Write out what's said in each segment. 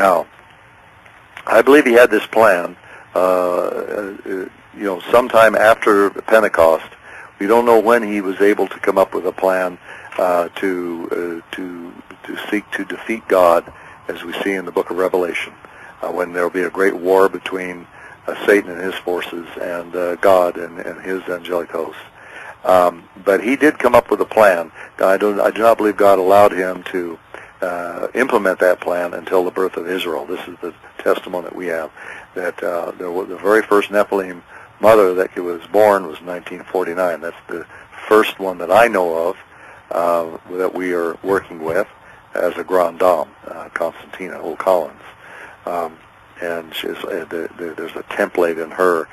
Now, I believe he had this plan, sometime after Pentecost. We don't know when he was able to come up with a plan to seek to defeat God, as we see in the book of Revelation, when there will be a great war between Satan and his forces and God and his angelic hosts. But he did come up with a plan. I do not believe God allowed him to implement that plan until the birth of Israel. This is the testimony that we have, that the very first Nephilim mother that was born was 1949. That's the first one that I know of that we are working with as a Grand Dame, Constantina O'Collins. And there's a template in her.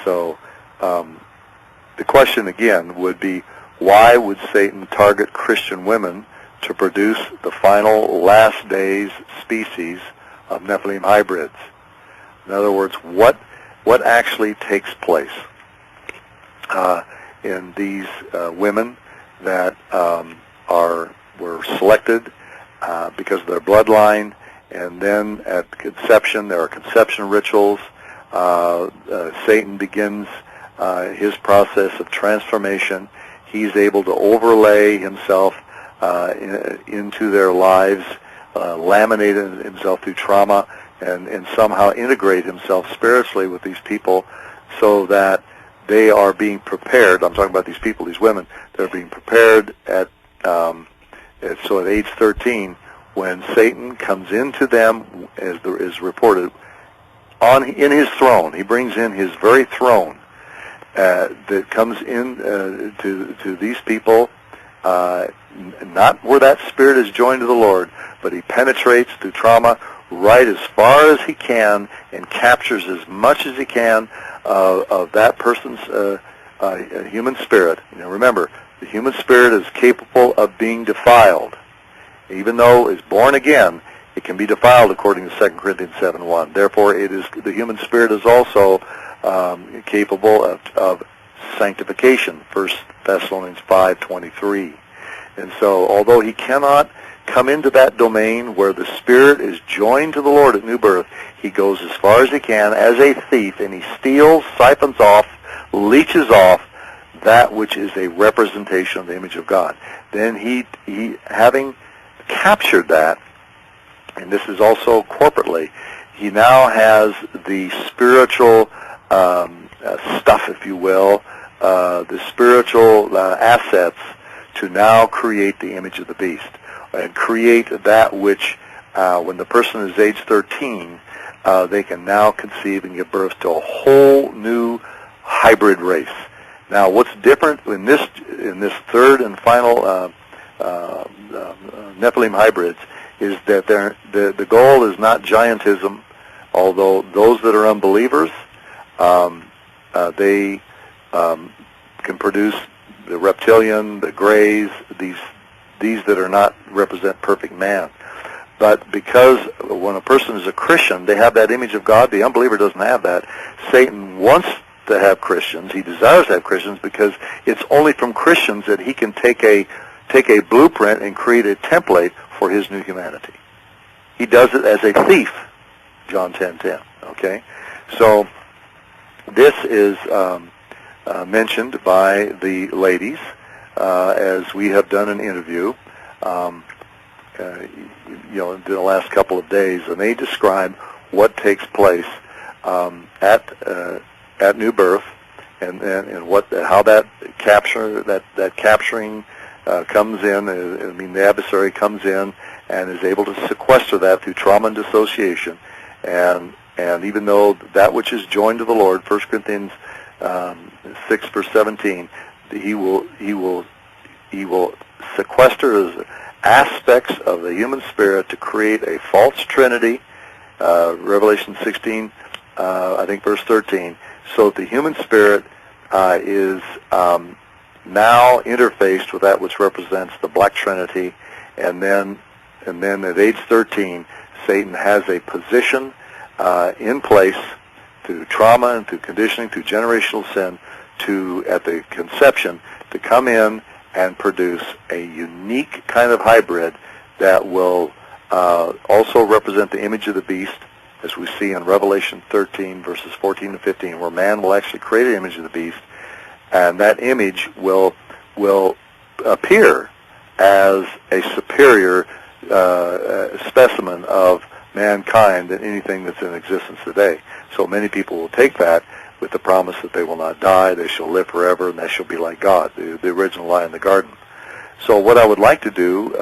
So the question again would be, why would Satan target Christian women to produce the final last days species of Nephilim hybrids? In other words, what actually takes place in these women that were selected because of their bloodline, and then at conception there are conception rituals. Satan begins his process of transformation. He's able to overlay himself into their lives, laminate himself through trauma, and somehow integrate himself spiritually with these people so that they are being prepared. I'm talking about these people, these women. They're being prepared at age 13, when Satan comes into them, as there is reported, in his throne. He brings in his very throne that comes in to these people, not where that spirit is joined to the Lord, but he penetrates through trauma right as far as he can and captures as much as he can of that person's human spirit. Remember, the human spirit is capable of being defiled. Even though it's born again, it can be defiled according to 2 Corinthians 7:1. Therefore, the human spirit is also capable of sanctification, 1 Thessalonians 5:23. And so, although he cannot come into that domain where the spirit is joined to the Lord at new birth, he goes as far as he can as a thief, and he steals, siphons off, leeches off that which is a representation of the image of God. Then he having captured that, and this is also corporately, he now has the spiritual stuff, if you will, the spiritual assets to now create the image of the beast and create that which, when the person is age 13, they can now conceive and give birth to a whole new hybrid race. Now, what's different in this third and final Nephilim hybrids is that the goal is not giantism, although those that are unbelievers, they can produce the reptilian, the grays, these that are not represent perfect man. But because when a person is a Christian, they have that image of God. The unbeliever doesn't have that. Satan wants to have Christians. He desires to have Christians because it's only from Christians that he can take a blueprint and create a template for his new humanity. He does it as a thief, John 10:10. Okay, so this is mentioned by the ladies as we have done an interview, in the last couple of days, and they describe what takes place at new birth, and how that capturing comes in. I mean, the adversary comes in and is able to sequester that through trauma and dissociation, and even though that which is joined to the Lord, 1 Corinthians 6 verse 17, he will sequester aspects of the human spirit to create a false trinity, Revelation 16, I think verse 13, so that the human spirit is now interfaced with that which represents the black trinity, and then at age 13, Satan has a position in place through trauma and through conditioning, through generational sin, at the conception, to come in and produce a unique kind of hybrid that will also represent the image of the beast, as we see in Revelation 13, verses 14 to 15, where man will actually create an image of the beast, and that image will appear as a superior specimen of mankind than anything that's in existence today. So many people will take that with the promise that they will not die, they shall live forever, and they shall be like God, the original lie in the garden. So what I would like to do,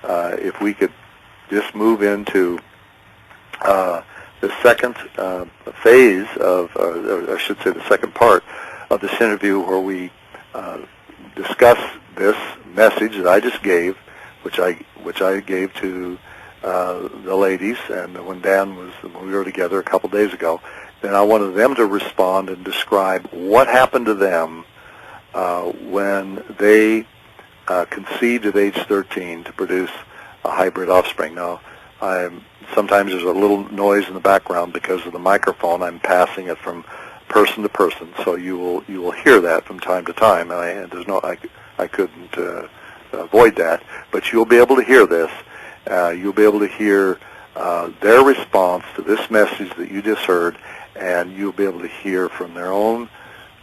if we could just move into the second phase of, or I should say the second part of this interview, where we discuss this message that I just gave, which I gave to the ladies, and when we were together a couple days ago, then I wanted them to respond and describe what happened to them when they conceived at age 13 to produce a hybrid offspring. Now, sometimes there's a little noise in the background because of the microphone. I'm passing it from person to person, so you will hear that from time to time. And I couldn't avoid that, but you'll be able to hear this. You'll be able to hear their response to this message that you just heard, and you'll be able to hear from their own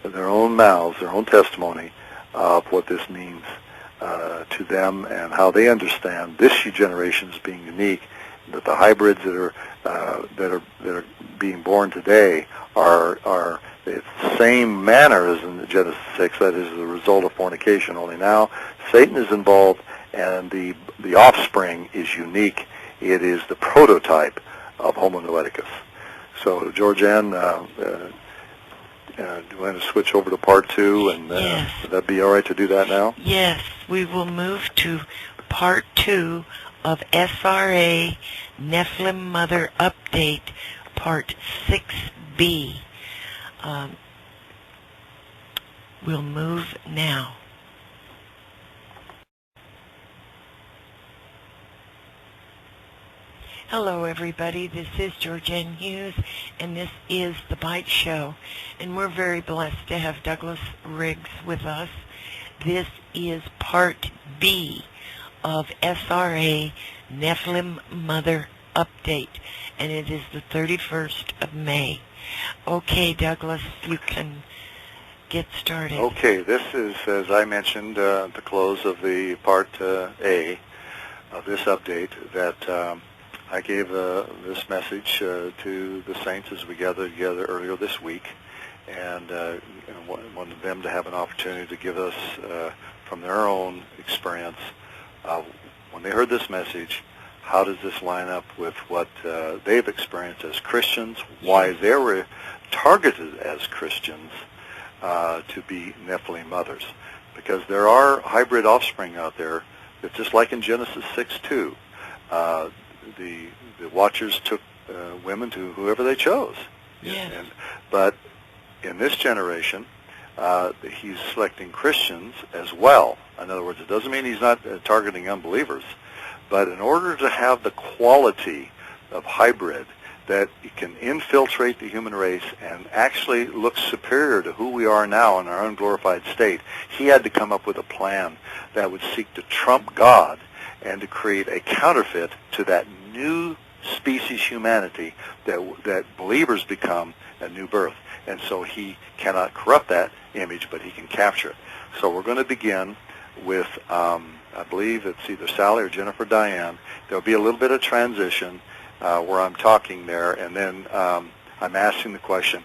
mouths, their own testimony of what this means to them and how they understand this generation as being unique. That the hybrids that are being born today are the same manner as in Genesis 6. That is the result of fornication. Only now Satan is involved, and the offspring is unique. It is the prototype of Homo noeticus. So, Georgianne, do you want to switch over to part 2? And yes. Would that be all right to do that now? Yes, we will move to part 2 of SRA Nephilim Mother Update, part 6B. We'll move now. Hello everybody, this is Georgianne Hughes, and this is The Bite Show, and we're very blessed to have Douglas Riggs with us. This is part B of SRA Nephilim Mother Update, and it is the 31st of May. Okay, Douglas, you can get started. Okay, this is, as I mentioned, the close of the part A of this update, that I gave this message to the saints as we gathered together earlier this week, and wanted them to have an opportunity to give us, from their own experience, when they heard this message, how does this line up with what they've experienced as Christians, why they were targeted as Christians to be Nephilim mothers. Because there are hybrid offspring out there that, just like in Genesis 6:2, the Watchers took women to whoever they chose. Yes. But in this generation, he's selecting Christians as well. In other words, it doesn't mean he's not targeting unbelievers, but in order to have the quality of hybrid that it can infiltrate the human race and actually look superior to who we are now in our unglorified state, he had to come up with a plan that would seek to trump God and to create a counterfeit to that new species humanity that believers become at new birth. And so he cannot corrupt that image, but he can capture it. So we're going to begin with, I believe it's either Sally or Jennifer Diane. There'll be a little bit of transition where I'm talking there, and then I'm asking the question,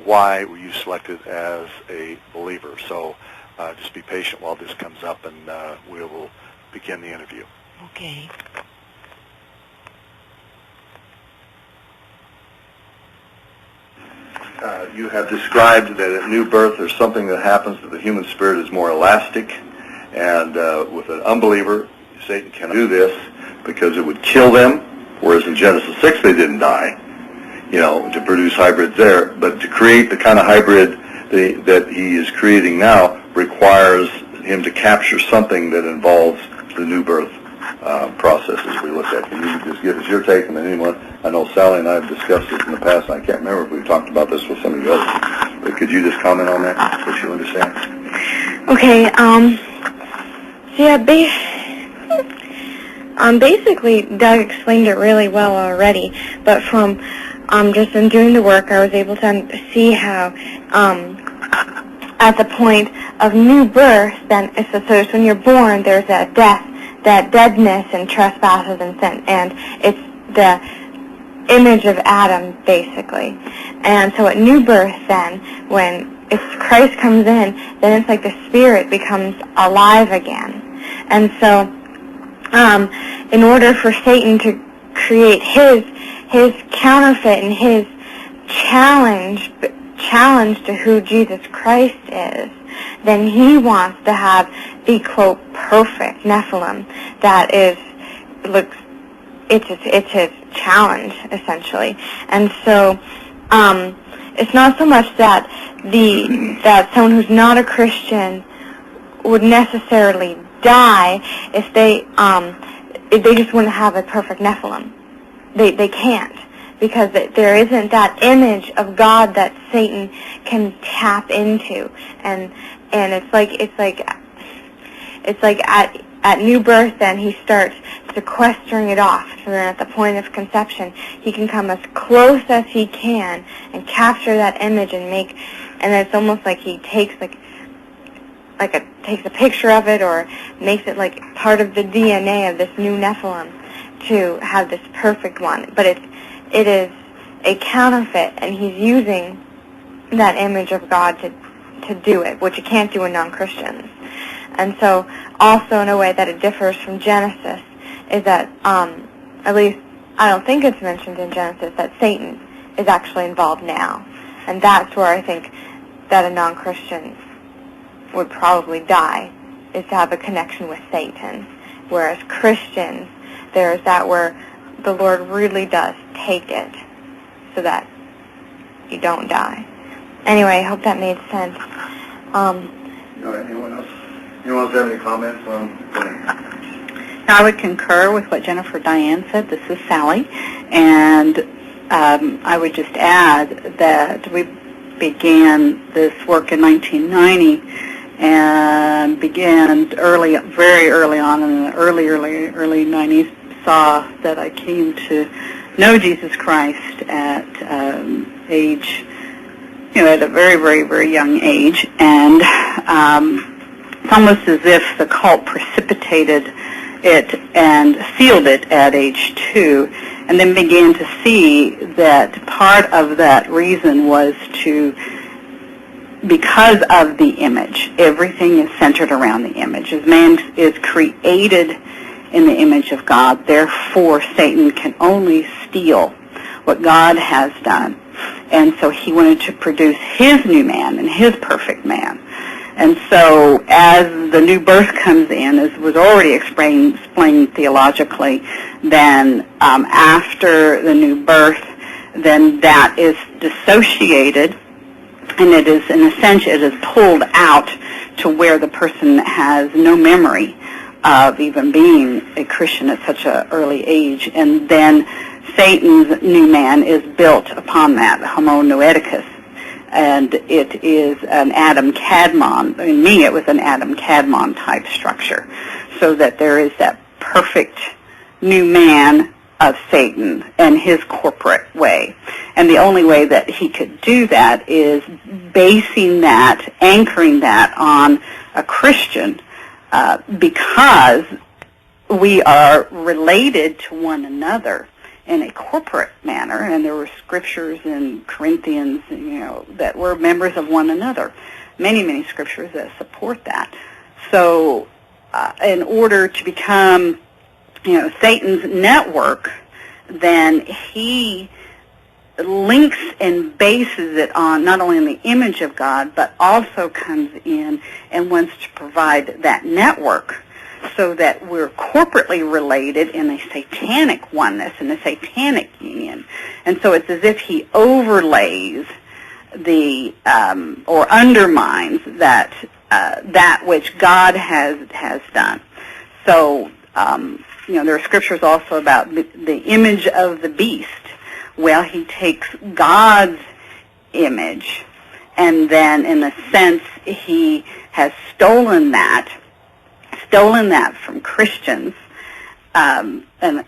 why were you selected as a believer? So just be patient while this comes up, and we will begin the interview. Okay. You have described that at new birth there's something that happens, that the human spirit is more elastic, and with an unbeliever, Satan cannot do this because it would kill them, whereas in Genesis 6 they didn't die, to produce hybrids there. But to create the kind of hybrid that he is creating now requires him to capture something that involves the new birth processes we looked at. Can you just give us your take, and then anyone? I know Sally and I have discussed this in the past, and I can't remember if we've talked about this with some of you others. But could you just comment on that, what you understand? Okay. Basically, Doug explained it really well already, but from just in doing the work, I was able to see how at the point of new birth, then so when you're born, there's that death, that deadness and trespasses and sin, and it's the image of Adam, basically. And so at new birth, then, when if Christ comes in, then it's like the spirit becomes alive again. And so in order for Satan to create his counterfeit and his challenge to who Jesus Christ is, then he wants to have the, quote, perfect Nephilim that it's his challenge, essentially. And so it's not so much that that someone who's not a Christian would necessarily die if they just wouldn't have a perfect Nephilim. They can't, because there isn't that image of God that Satan can tap into, and it's like at new birth, then he starts sequestering it off. So then at the point of conception, he can come as close as he can and capture that image and it's almost like he takes takes a picture of it, or makes it like part of the DNA of this new Nephilim to have this perfect one. But it is a counterfeit, and he's using that image of God to do it, which you can't do in non-Christians. And so also in a way that it differs from Genesis is that, at least I don't think it's mentioned in Genesis, that Satan is actually involved now. And that's where I think that a non-Christian would probably die, is to have a connection with Satan. Whereas Christians, there's that where the Lord really does take it so that you don't die. Anyway, I hope that made sense. Anyone else? Anyone else have any comments on? I would concur with what Jennifer Diane said. This is Sally, and I would just add that we began this work in 1990 and began very early on in the early 90s, saw that I came to know Jesus Christ at age, at a very, very, very young age, and it's almost as if the cult precipitated it and sealed it at age 2, and then began to see that part of that reason was because of the image. Everything is centered around the image. As man is created in the image of God, therefore Satan can only steal what God has done. And so he wanted to produce his new man and his perfect man. And so as the new birth comes in, as was already explained theologically, then after the new birth, then that is dissociated, and it is, in a sense, it is pulled out to where the person has no memory of even being a Christian at such an early age. And then Satan's new man is built upon that, Homo noeticus. And it is an Adam Kadmon. In me, it was an Adam Kadmon type structure, so that there is that perfect new man of Satan and his corporate way. And the only way that he could do that is basing that, anchoring that on a Christian, because we are related to one another in a corporate manner, and there were scriptures in Corinthians, that were members of one another. Many, many scriptures that support that. So in order to become, Satan's network, then he links and bases it on not only the image of God, but also comes in and wants to provide that network so that we're corporately related in a satanic oneness, in a satanic union. And so it's as if he overlays or undermines that which God has done. So, there are scriptures also about the image of the beast. Well, he takes God's image, and then in a sense he has stolen that from Christians, an